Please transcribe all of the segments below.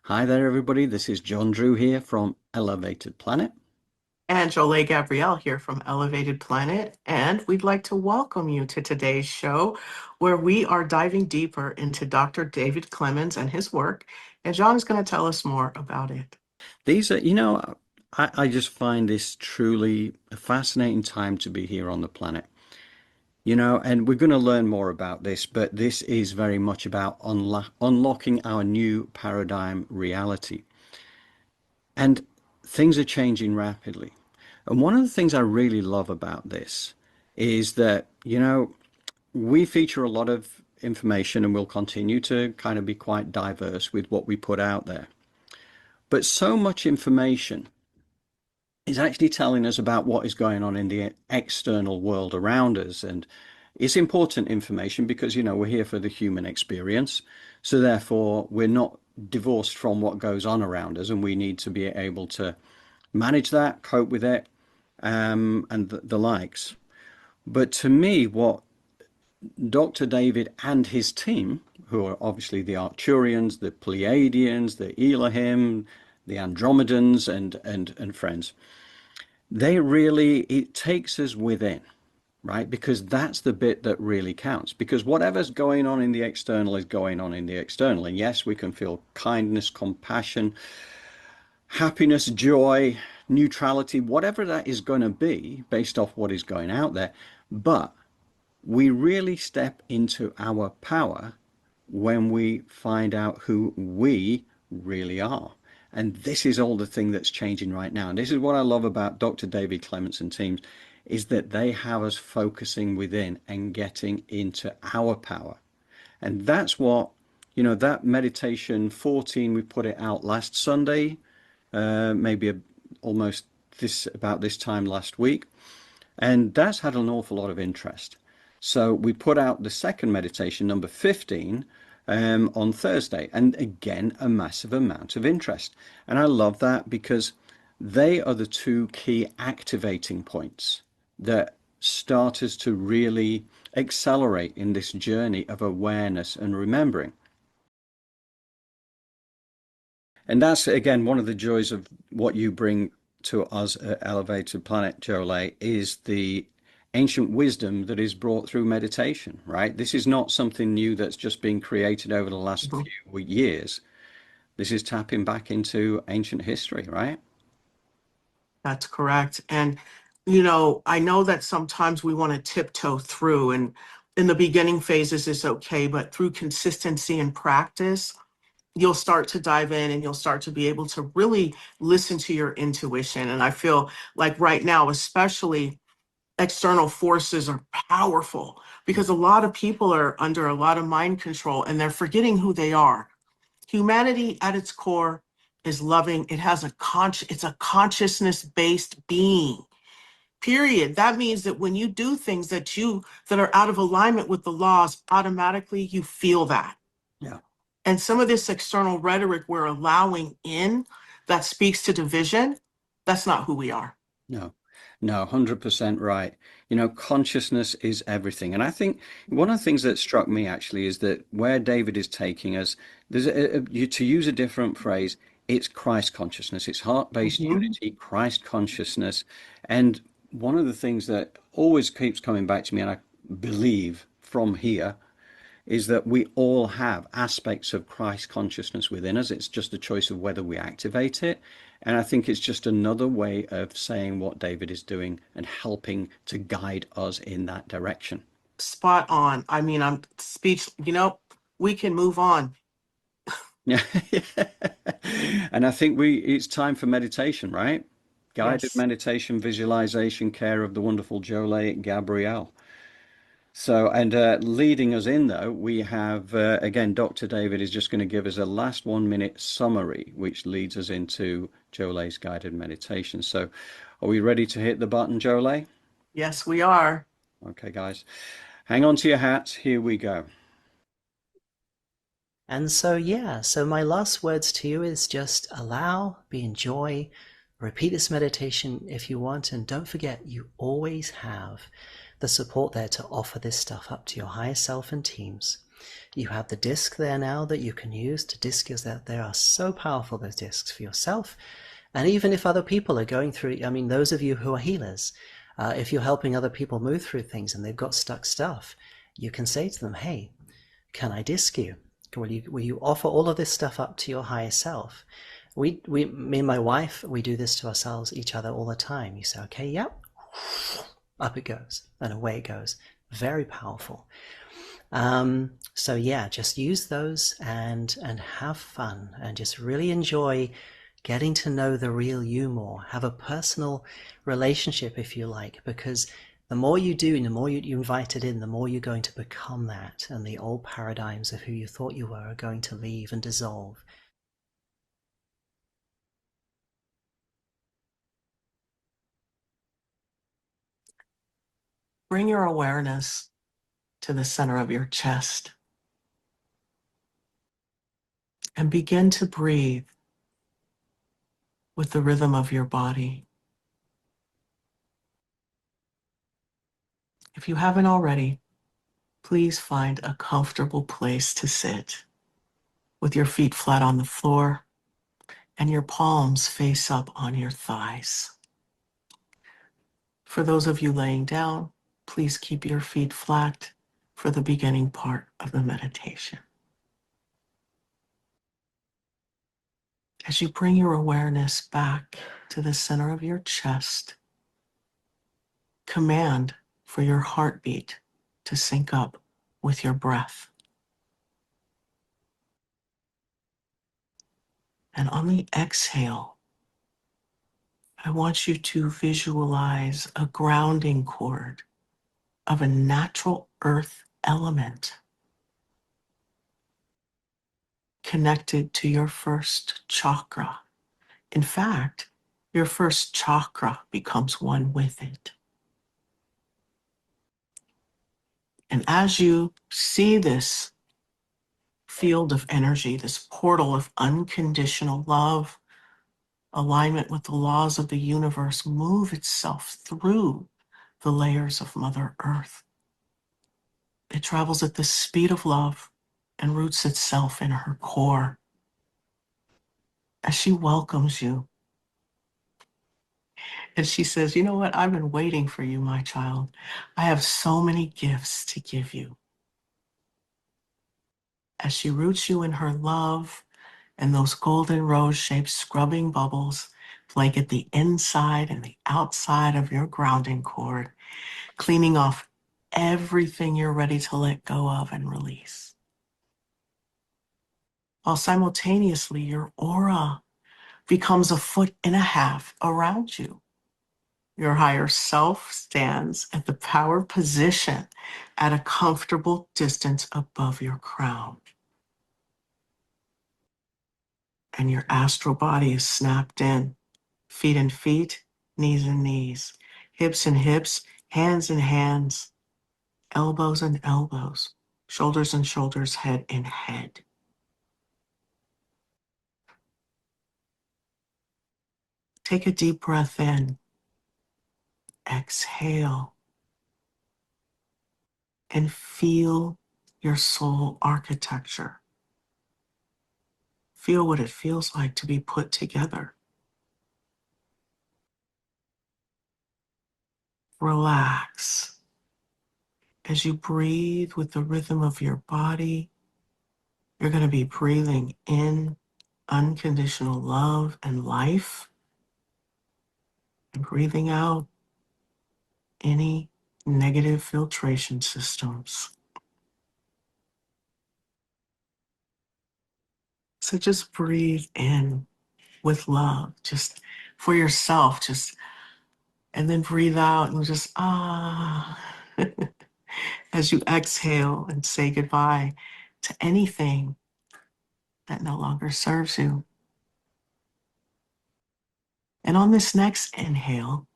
Hi there, everybody. This is John Drew here from Elevated Planet. And Jolé Gabrielle here from Elevated Planet. And we'd like to welcome you to today's show, where we are diving deeper into Dr. David Clements and his work. And John is going to tell us more about it. These are, I just find this truly a fascinating time to be here on the planet. And we're going to learn more about this, but this is very much about unlocking our new paradigm reality. And things are changing rapidly. And one of the things I really love about this is that, we feature a lot of information and we'll continue to kind of be quite diverse with what we put out there. But so much information is actually telling us about what is going on in the external world around us. And it's important information because, we're here for the human experience. So therefore, we're not divorced from what goes on around us, and we need to be able to manage that, cope with it, and the likes. But to me, what Dr. David and his team, who are obviously the Arcturians, the Pleiadians, the Elohim, the Andromedans, and friends, it takes us within, right? Because that's the bit that really counts. Because whatever's going on in the external is going on in the external. And yes, we can feel kindness, compassion, happiness, joy, neutrality, whatever that is going to be based off what is going out there. But we really step into our power when we find out who we really are. And this is all the thing that's changing right now. And this is what I love about Dr. David Clements and teams, is that they have us focusing within and getting into our power. And that's what, that meditation 14, we put it out last Sunday, maybe almost about this time last week. And that's had an awful lot of interest. So we put out the second meditation, number 15, on Thursday. And again, a massive amount of interest. And I love that because they are the two key activating points that start us to really accelerate in this journey of awareness and remembering. And that's, again, one of the joys of what you bring to us at Elevated Planet, Jolé, is the ancient wisdom that is brought through meditation, right? This is not something new that's just been created over the last Mhm. few years. This is tapping back into ancient history, right? That's correct. And, I know that sometimes we want to tiptoe through, and in the beginning phases is okay, but through consistency and practice, you'll start to dive in and you'll start to be able to really listen to your intuition. And I feel like right now, especially external forces are powerful because a lot of people are under a lot of mind control and they're forgetting who they are. Humanity at its core is loving. It has it's a consciousness based being. Period. That means that when you do things that are out of alignment with the laws, automatically you feel that. Yeah. And some of this external rhetoric we're allowing in that speaks to division, that's not who we are. No, no, 100% right. Consciousness is everything. And I think one of the things that struck me actually is that where David is taking us, to use a different phrase, it's Christ consciousness, it's heart-based Mhm. unity, Christ consciousness. And one of the things that always keeps coming back to me, and I believe from here, is that we all have aspects of Christ consciousness within us. It's just a choice of whether we activate it. And I think it's just another way of saying what David is doing and helping to guide us in that direction. Spot on. I mean, I'm speech, we can move on. Yeah. And I think it's time for meditation, right? Guided Yes. meditation, visualization, care of the wonderful Jolé Gabrielle. So, and leading us in though, we have again, Dr. David is just going to give us a last 1 minute summary, which leads us into Jolé's guided meditation. So, are we ready to hit the button, Jolé? Yes, we are. Okay, guys, hang on to your hats. Here we go. And so, yeah, so my last words to you is just allow, be enjoy, repeat this meditation if you want, and don't forget you always have the support there to offer this stuff up to your higher self and teams. You have the disc there now that you can use to disc yourself. They are so powerful, those discs, for yourself. And even if other people are going through, I mean, those of you who are healers, if you're helping other people move through things and they've got stuck stuff, you can say to them, hey, can I disc you? Will you offer all of this stuff up to your higher self? Me and my wife, we do this to ourselves, each other all the time. You say, okay, yep, up it goes, and away it goes. Very powerful. So yeah, just use those and have fun and just really enjoy getting to know the real you more. Have a personal relationship, if you like, because the more you do and the more you invite it in, the more you're going to become that, and the old paradigms of who you thought you were are going to leave and dissolve. Bring your awareness to the center of your chest and begin to breathe with the rhythm of your body. If you haven't already, please find a comfortable place to sit with your feet flat on the floor and your palms face up on your thighs. For those of you laying down, please keep your feet flat for the beginning part of the meditation. As you bring your awareness back to the center of your chest, command for your heartbeat to sync up with your breath. And on the exhale, I want you to visualize a grounding cord of a natural earth element connected to your first chakra. In fact, your first chakra becomes one with it. And as you see this field of energy, this portal of unconditional love, alignment with the laws of the universe, move itself through the layers of Mother Earth, it travels at the speed of love and roots itself in her core as she welcomes you. And she says, you know what? I've been waiting for you, my child. I have so many gifts to give you. As she roots you in her love, and those golden rose-shaped scrubbing bubbles blanket the inside and the outside of your grounding cord, cleaning off everything you're ready to let go of and release. While simultaneously, your aura becomes a foot and a half around you. Your higher self stands at the power position at a comfortable distance above your crown. And your astral body is snapped in, feet and feet, knees and knees, hips and hips, hands and hands, elbows and elbows, shoulders and shoulders, head and head. Take a deep breath in. Exhale. And feel your soul architecture. Feel what it feels like to be put together. Relax. As you breathe with the rhythm of your body, you're going to be breathing in unconditional love and life, and breathing out any negative filtration systems. So just breathe in with love, just for yourself, and then breathe out and just as you exhale and say goodbye to anything that no longer serves you. And on this next inhale,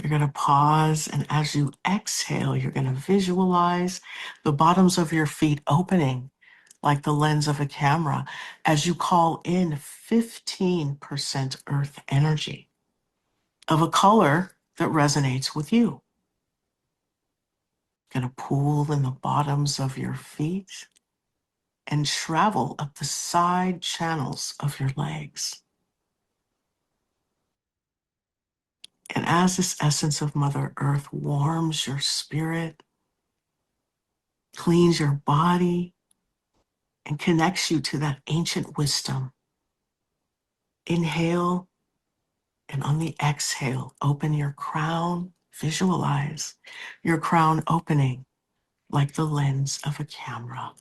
you're going to pause, and as you exhale, you're going to visualize the bottoms of your feet opening like the lens of a camera as you call in 15% earth energy of a color that resonates with you. Gonna pool in the bottoms of your feet and travel up the side channels of your legs. And as this essence of Mother Earth warms your spirit, cleans your body, and connects you to that ancient wisdom, inhale, and on the exhale, open your crown. Visualize your crown opening like the lens of a camera.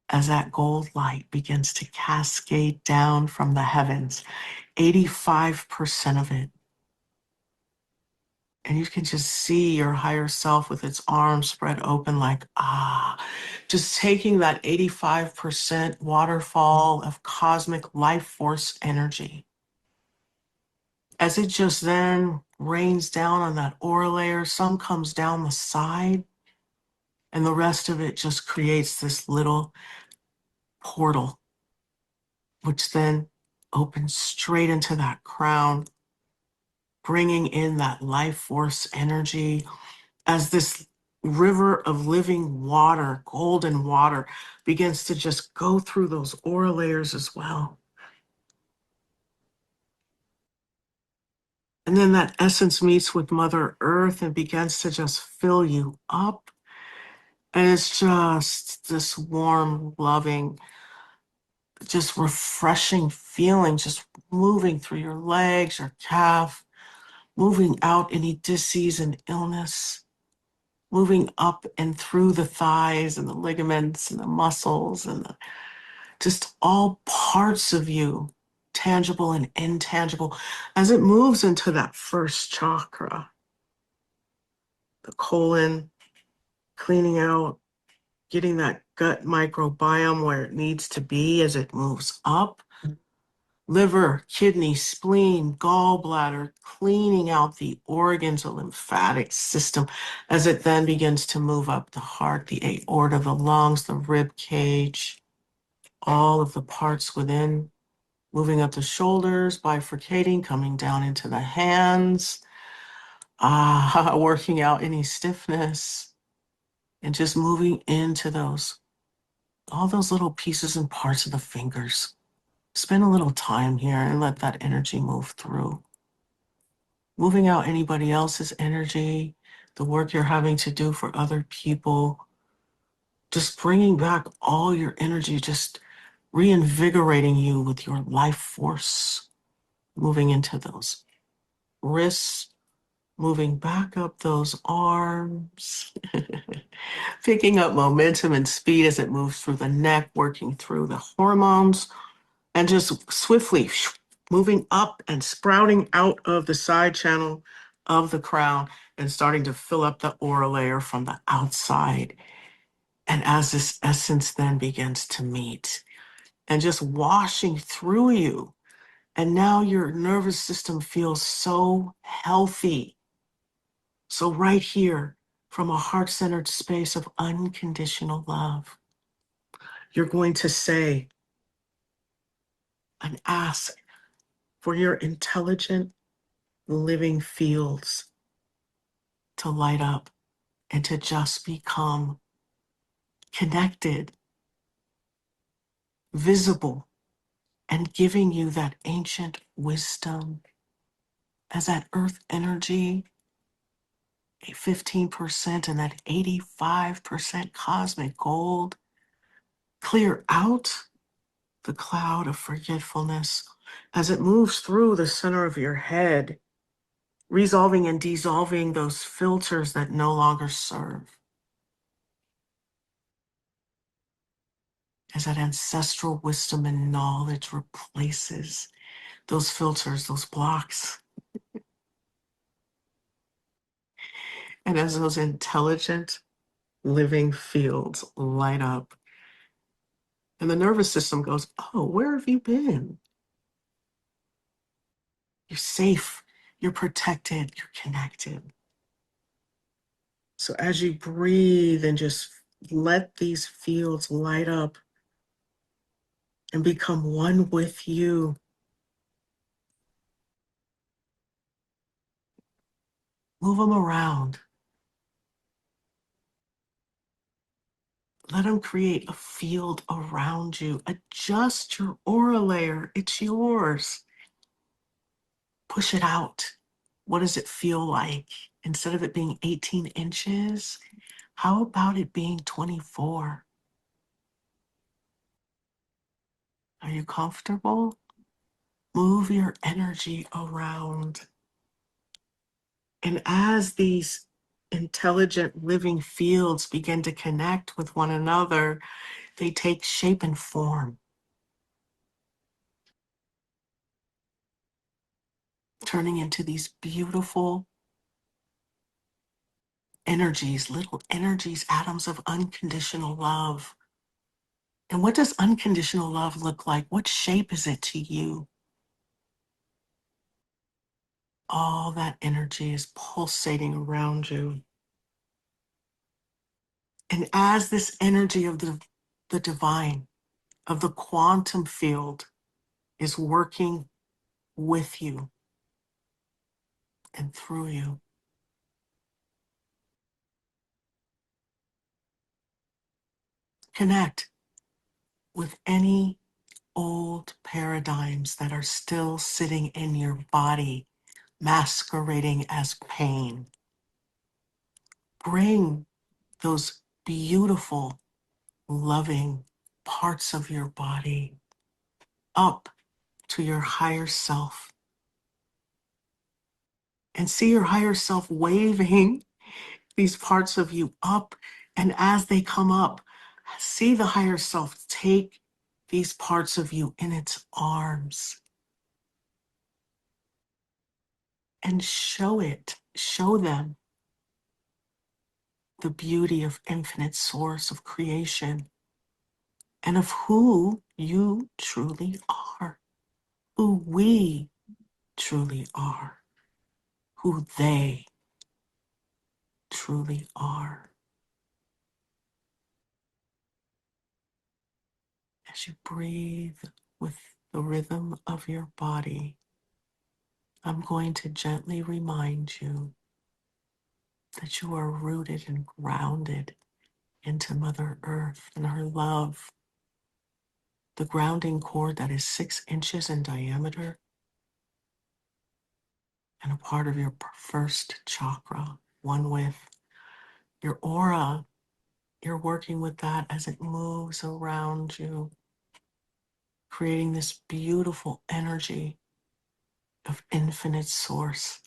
As that gold light begins to cascade down from the heavens, 85% of it. And you can just see your higher self with its arms spread open like, just taking that 85% waterfall of cosmic life force energy. As it just then rains down on that aura layer, some comes down the side, and the rest of it just creates this little portal, which then opens straight into that crown, bringing in that life force energy as this river of living water, golden water, begins to just go through those aura layers as well. And then that essence meets with Mother Earth and begins to just fill you up. And it's just this warm, loving, just refreshing feeling, just moving through your legs, your calf, moving out any disease and illness, moving up and through the thighs and the ligaments and the muscles and just all parts of you, tangible and intangible, as it moves into that first chakra, the colon, cleaning out, getting that gut microbiome where it needs to be as it moves up. Liver, kidney, spleen, gallbladder, cleaning out the organs, the lymphatic system, as it then begins to move up the heart, the aorta, the lungs, the rib cage, all of the parts within, moving up the shoulders, bifurcating, coming down into the hands, working out any stiffness, and just moving into all those little pieces and parts of the fingers. Spend a little time here and let that energy move through. Moving out anybody else's energy, the work you're having to do for other people, just bringing back all your energy, just reinvigorating you with your life force, moving into those wrists, moving back up those arms, picking up momentum and speed as it moves through the neck, working through the hormones, and just swiftly moving up and sprouting out of the side channel of the crown and starting to fill up the aura layer from the outside. And as this essence then begins to meet and just washing through you, and now your nervous system feels so healthy. So right here, from a heart-centered space of unconditional love, you're going to say and ask for your intelligent living fields to light up and to just become connected, visible, and giving you that ancient wisdom as that earth energy, a 15% and that 85% cosmic gold, clear out the cloud of forgetfulness as it moves through the center of your head, resolving and dissolving those filters that no longer serve. As that ancestral wisdom and knowledge replaces those filters, those blocks. And as those intelligent living fields light up, and the nervous system goes, oh, where have you been? You're safe, you're protected, you're connected. So as you breathe and just let these fields light up and become one with you, move them around. Let them create a field around you. Adjust your aura layer. It's yours. Push it out. What does it feel like? Instead of it being 18 inches, how about it being 24? Are you comfortable? Move your energy around. And as these intelligent living fields begin to connect with one another, they take shape and form, turning into these beautiful energies, little energies, atoms of unconditional love. And what does unconditional love look like? What shape is it to you? All that energy is pulsating around you. And as this energy of the divine, of the quantum field, is working with you and through you, connect with any old paradigms that are still sitting in your body, masquerading as pain. Bring those beautiful, loving parts of your body up to your higher self and see your higher self waving these parts of you up. And as they come up, see the higher self take these parts of you in its arms and show them the beauty of infinite source of creation and of who you truly are, who we truly are, who they truly are. As you breathe with the rhythm of your body, I'm going to gently remind you that you are rooted and grounded into Mother Earth and her love, the grounding cord that is 6 inches in diameter and a part of your first chakra, one with your aura. You're working with that as it moves around you, creating this beautiful energy of infinite source.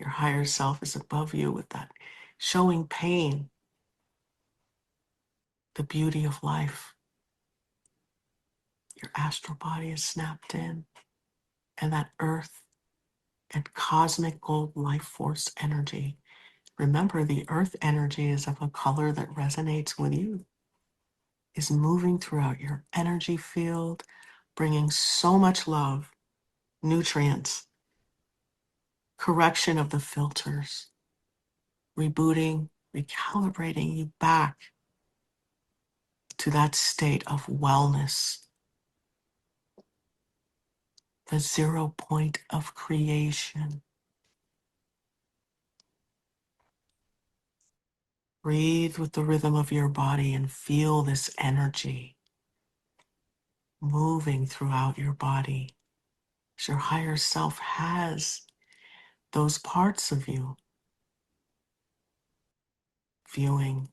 Your higher self is above you with that, showing pain, the beauty of life. Your astral body is snapped in, and that earth and cosmic gold life force energy. Remember, the earth energy is of a color that resonates with you, is moving throughout your energy field, bringing so much love, nutrients, correction of the filters, rebooting, recalibrating you back to that state of wellness, the 0 point of creation. Breathe with the rhythm of your body and feel this energy moving throughout your body. As your higher self has those parts of you viewing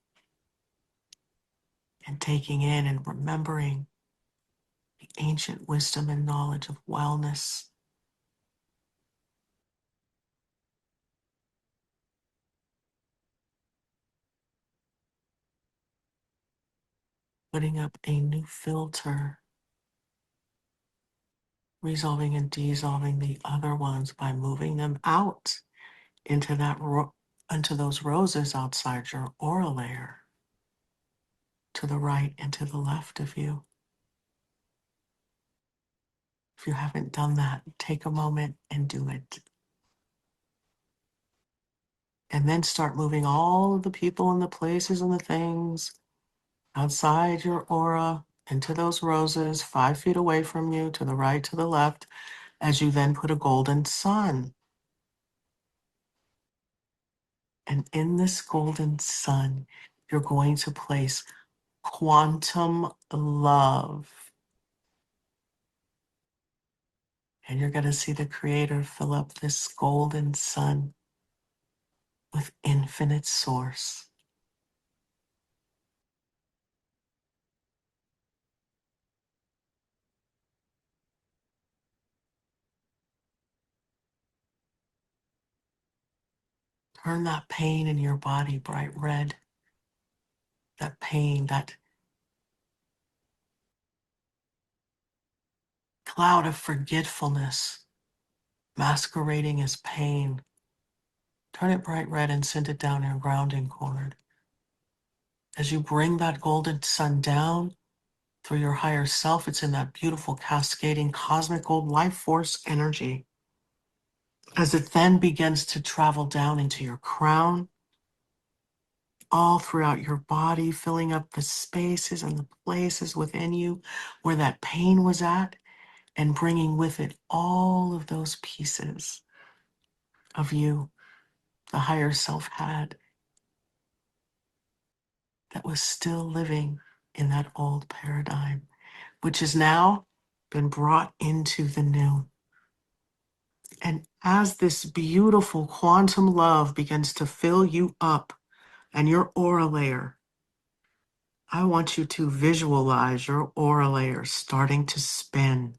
and taking in and remembering the ancient wisdom and knowledge of wellness. Putting up a new filter, resolving and dissolving the other ones by moving them out into into those roses outside your aura layer, to the right and to the left of you. If you haven't done that, take a moment and do it. And then start moving all of the people and the places and the things outside your aura into those roses 5 feet away from you, to the right, to the left, as you then put a golden sun. And in this golden sun, you're going to place quantum love. And you're going to see the Creator fill up this golden sun with infinite source. Turn that pain in your body bright red. That pain, that cloud of forgetfulness masquerading as pain. Turn it bright red and send it down your grounding cord. As you bring that golden sun down through your higher self, it's in that beautiful cascading cosmic gold life force energy. As it then begins to travel down into your crown, all throughout your body, filling up the spaces and the places within you where that pain was at, and bringing with it all of those pieces of you the higher self had that was still living in that old paradigm, which has now been brought into the new. And as this beautiful quantum love begins to fill you up and your aura layer, I want you to visualize your aura layer starting to spin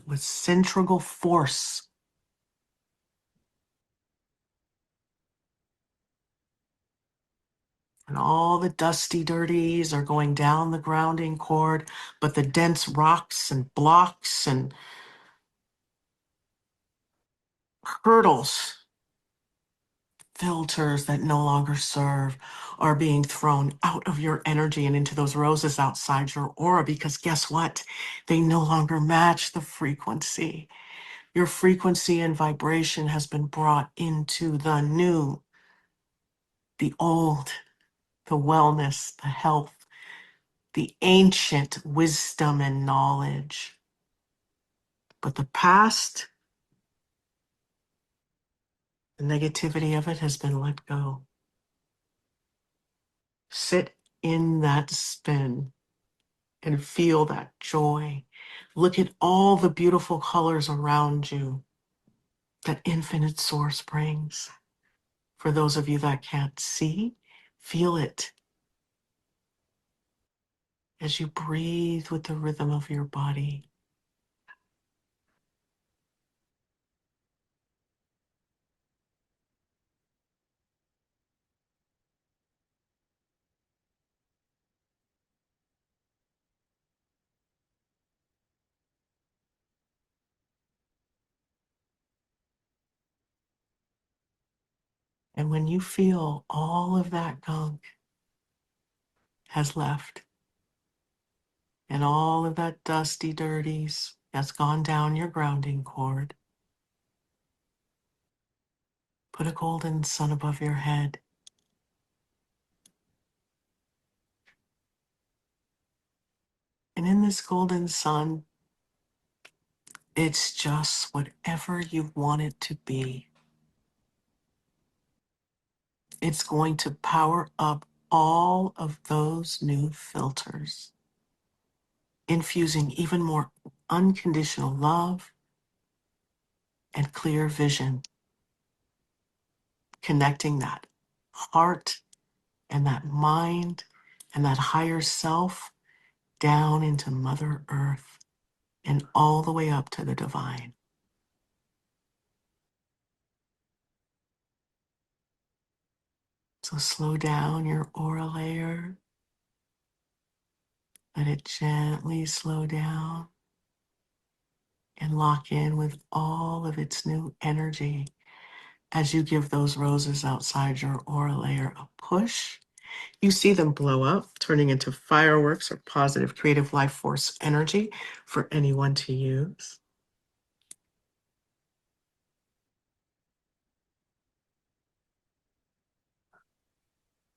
with centrifugal force. And all the dusty dirties are going down the grounding cord, but the dense rocks and blocks and hurdles, filters that no longer serve, are being thrown out of your energy and into those roses outside your aura, because guess what? They no longer match the frequency. Your frequency and vibration has been brought into the new, the old, the wellness, the health, the ancient wisdom and knowledge. But the past, the negativity of it has been let go. Sit in that spin and feel that joy. Look at all the beautiful colors around you that infinite source brings. For those of you that can't see, feel it as you breathe with the rhythm of your body. And when you feel all of that gunk has left, and all of that dusty dirties has gone down your grounding cord, put a golden sun above your head. And in this golden sun, it's just whatever you want it to be. It's going to power up all of those new filters, infusing even more unconditional love and clear vision, connecting that heart and that mind and that higher self down into Mother Earth and all the way up to the divine. So slow down your aura layer. Let it gently slow down and lock in with all of its new energy as you give those roses outside your aura layer a push. You see them blow up, turning into fireworks or positive creative life force energy for anyone to use.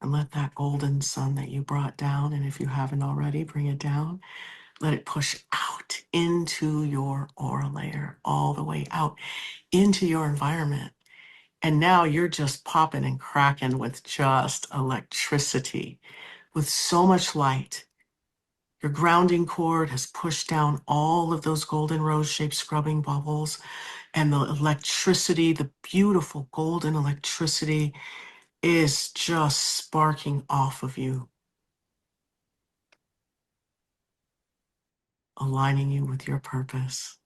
And let that golden sun that you brought down, and if you haven't already, bring it down. Let it push out into your aura layer, all the way out into your environment. And now you're just popping and cracking with just electricity, with so much light. Your grounding cord has pushed down all of those golden rose-shaped scrubbing bubbles, and the electricity, the beautiful golden electricity, is just sparking off of you, aligning you with your purpose.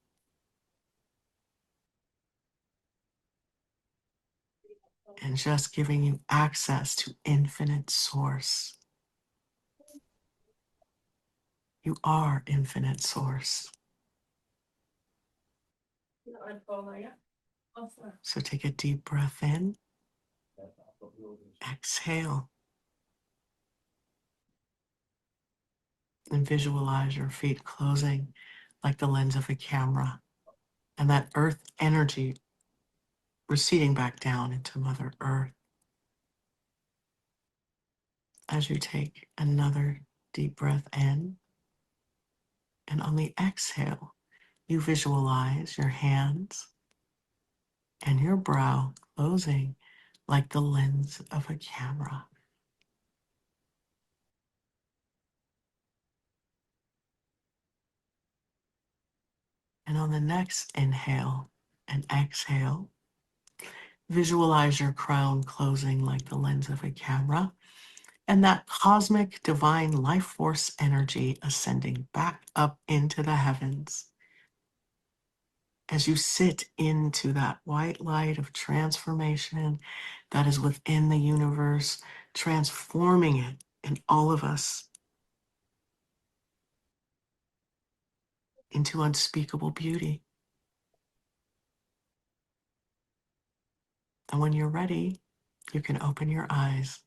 And just giving you access to infinite source. You are infinite source. So take a deep breath in. Exhale. And visualize your feet closing like the lens of a camera. And that earth energy receding back down into Mother Earth. As you take another deep breath in. And on the exhale, you visualize your hands and your brow closing like the lens of a camera. And on the next inhale and exhale, visualize your crown closing like the lens of a camera, and that cosmic divine life force energy ascending back up into the heavens. As you sit into that white light of transformation that is within the universe, transforming it in all of us into unspeakable beauty. And when you're ready, you can open your eyes.